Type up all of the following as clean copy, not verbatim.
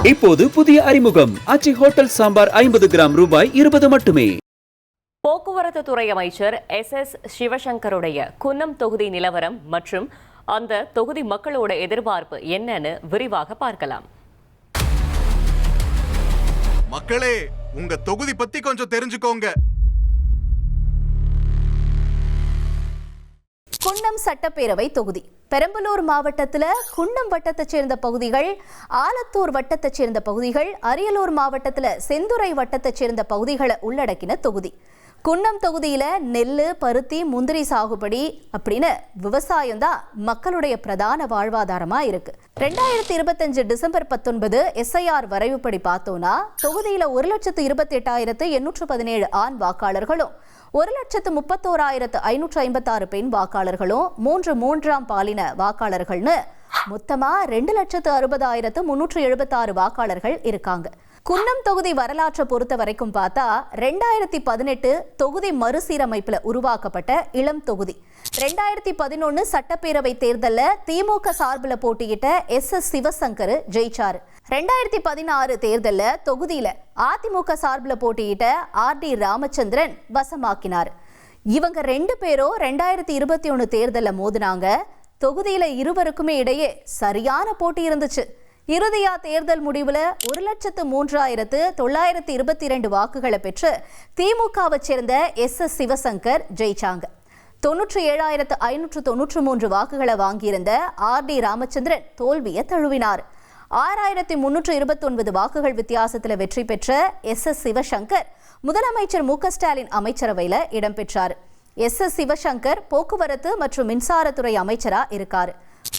இப்போது புதிய அறிமுகம் ஆச்சி ஹோட்டல் சாம்பார் 50 கிராம் ரூபாய் 20 மட்டுமே. போக்குவரத்து துறை அமைச்சர் SS சிவசங்கருடைய குன்னம் தொகுதி நிலவரம் மற்றும் அந்த தொகுதி மக்களோட எதிர்பார்ப்பு என்னன்னு விரிவாக பார்க்கலாம். மக்களே, உங்க தொகுதி பத்தி கொஞ்சம் தெரிஞ்சுக்கோங்க. குன்னம் சட்டப்பேரவை தொகுதி பெரம்பலூர் மாவட்டத்தில் குன்னம் வட்டத்தைச் சேர்ந்த பகுதிகள், ஆலத்தூர் வட்டத்தைச் சேர்ந்த பகுதிகள், அரியலூர் மாவட்டத்தில் செந்துறை வட்டத்தைச் சேர்ந்த பகுதிகளை உள்ளடக்கின தொகுதி. குன்னம் தொகுதியில் நெல், பருத்தி, முந்திரி சாகுபடி அப்படின்னு விவசாயம் தான் மக்களுடைய பிரதான வாழ்வாதாரமாக இருக்கு. 2025 டிசம்பர் 19 SIR வரைவுப்படி பார்த்தோம்னா தொகுதியில் 1,28,817 ஆண் வாக்காளர்களும் 1,31,556 பெண் வாக்காளர்களும் 3 பாலின வாக்காளர்கள்னு மொத்தமா 2,60,376 வாக்காளர்கள் இருக்காங்க. குன்னம் தொகுதி வரலாற்றை பொறுத்த வரைக்கும் பார்த்தா 2018 தொகுதி மறுசீரமைப்புல உருவாக்கப்பட்ட இளம் தொகுதி. 2011 சட்டப்பேரவை தேர்தலில் திமுக சார்பில் போட்டியிட்ட SS சிவசங்கர் ஜெயிச்சாரு. 2016 தேர்தலில் தொகுதியில அதிமுக சார்பில் போட்டியிட்ட RD ராமச்சந்திரன் வசமாக்கினார். இவங்க 2 பேரும் 2021 தேர்தலில் மோதினாங்க. தொகுதியில இருவருக்குமே இடையே சரியான போட்டி இருந்துச்சு. இறுதியா தேர்தல் முடிவுல 1,03,922 வாக்குகளை பெற்று திமுகவை சேர்ந்த SS சிவசங்கர் ஜெயிச்சாங்க. 97,593 வாக்குகளை வாங்கியிருந்த RD ராமச்சந்திரன் தோல்வியை தழுவினார். 6,329 வாக்குகள் வித்தியாசத்தில் வெற்றி பெற்ற SS சிவசங்கர் முதலமைச்சர் மு க ஸ்டாலின் அமைச்சரவையில் இடம்பெற்றார். SS சிவசங்கர் போக்குவரத்து மற்றும் மின்சாரத்துறை அமைச்சரா இருக்காரு.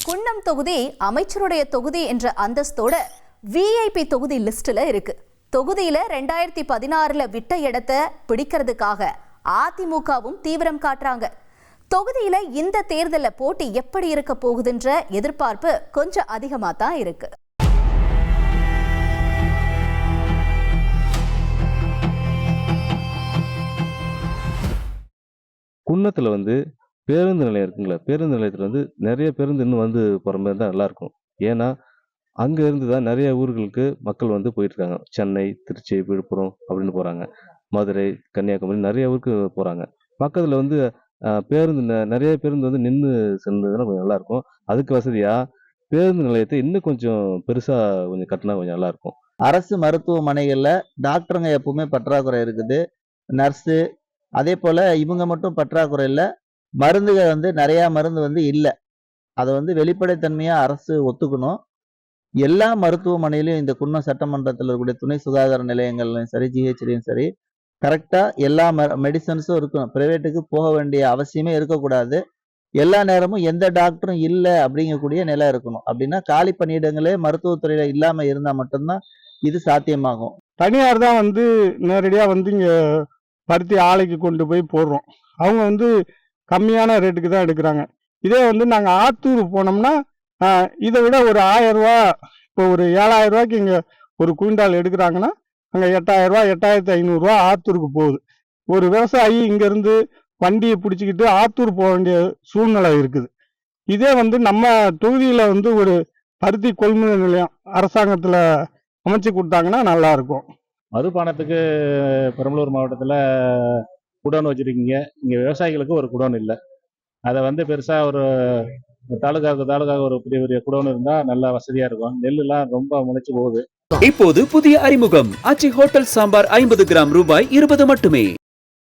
குன்னம் தொகுதி அமைச்சருடைய தொகுதி என்ற அந்தஸ்தோட VIP தொகுதி லிஸ்ட்ல இருக்கு. தொகுதியில 2016 விட்ட இடத்தை பிடிக்கிறதுக்காக அதிமுகவும் தீவிரம் காட்டுறாங்க. தொகுதியில இந்த தேர்தலில் போட்டி எப்படி இருக்க போகுதுன்ற எதிர்பார்ப்பு கொஞ்சம் அதிகமா தான் இருக்கு. குன்னத்தில் பேருந்து நிலையம் இருக்குங்களா, பேருந்து நிலையத்தில் நிறைய பேருந்து இன்னும் போகிற மாதிரி தான் நல்லாயிருக்கும். ஏன்னா அங்கே இருந்து தான் நிறைய ஊர்களுக்கு மக்கள் போயிட்டுருக்காங்க. சென்னை, திருச்சி, விழுப்புரம் அப்படின்னு போகிறாங்க. மதுரை, கன்னியாகுமரி நிறைய ஊருக்கு போகிறாங்க. பக்கத்தில் பேருந்து நிறைய பேருந்து நின்று சென்றதுன்னா கொஞ்சம் நல்லாயிருக்கும். அதுக்கு வசதியாக பேருந்து நிலையத்தை இன்னும் கொஞ்சம் பெருசாக கொஞ்சம் கட்டினா கொஞ்சம் நல்லாயிருக்கும். அரசு மருத்துவமனைகளில் டாக்டருங்க எப்பவுமே பற்றாக்குறை இருக்குது. நர்ஸு அதே போல் இவங்க மட்டும் பற்றாக்குறை இல்லை, மருந்துகள் நிறையா மருந்து இல்லை. அதை வெளிப்படைத்தன்மையாக அரசு ஒத்துக்கணும். எல்லா மருத்துவமனையிலையும் இந்த குன்னம் சட்டமன்றத்தில் இருக்கக்கூடிய துணை சுகாதார நிலையங்கள்லையும் சரி, GHலையும் சரி, கரெக்டாக எல்லா மெடிசன்ஸும் இருக்கணும். ப்ரைவேட்டுக்கு போக வேண்டிய அவசியமே இருக்கக்கூடாது. எல்லா நேரமும் எந்த டாக்டரும் இல்லை அப்படிங்கக்கூடிய நிலை இருக்கணும். அப்படின்னா காலி பணியிடங்களே மருத்துவத்துறையில் இல்லாமல் இருந்தால் மட்டும்தான் இது சாத்தியமாகும். தனியார் தான் நேரடியாக இங்கே பருத்தி ஆலைக்கு கொண்டு போய் போடுறோம். அவங்க கம்மியான ரேட்டுக்கு தான் எடுக்கிறாங்க. இதே நாங்கள் ஆத்தூர் போனோம்னா இதை விட ஒரு 1000 ரூபா, இப்போ ஒரு 7000 ரூபாய்க்கு இங்கே ஒரு குவிண்டால் எடுக்கிறாங்கன்னா அங்கே 8000 ரூபா, 8500 ரூபா ஆத்தூருக்கு போகுது. ஒரு விவசாயி இங்கேருந்து வண்டியை பிடிச்சிக்கிட்டு ஆத்தூர் போக வேண்டிய சூழ்நிலை இருக்குது. இதே நம்ம தொகுதியில் ஒரு பருத்தி கொள்முதல் நிலையம் அரசாங்கத்தில் அமைச்சு கொடுத்தாங்கன்னா நல்லாயிருக்கும். மதுபானத்துக்கு பெரம்பலூர் மாவட்டத்தில் குடோன் வச்சுருக்கீங்க. இங்கே விவசாயிகளுக்கு ஒரு குடோன் இல்லை. அதை பெருசாக ஒரு தாலுகாவுக்கு ஒரு பெரிய பெரிய குடோன் இருந்தால் நல்லா வசதியாக இருக்கும். நெல்லுலாம் ரொம்ப முளைச்சி போகுது. இப்போது புதிய அறிமுகம் ஆச்சி ஹோட்டல் சாம்பார் 50 கிராம் ரூபாய் 20 மட்டுமே.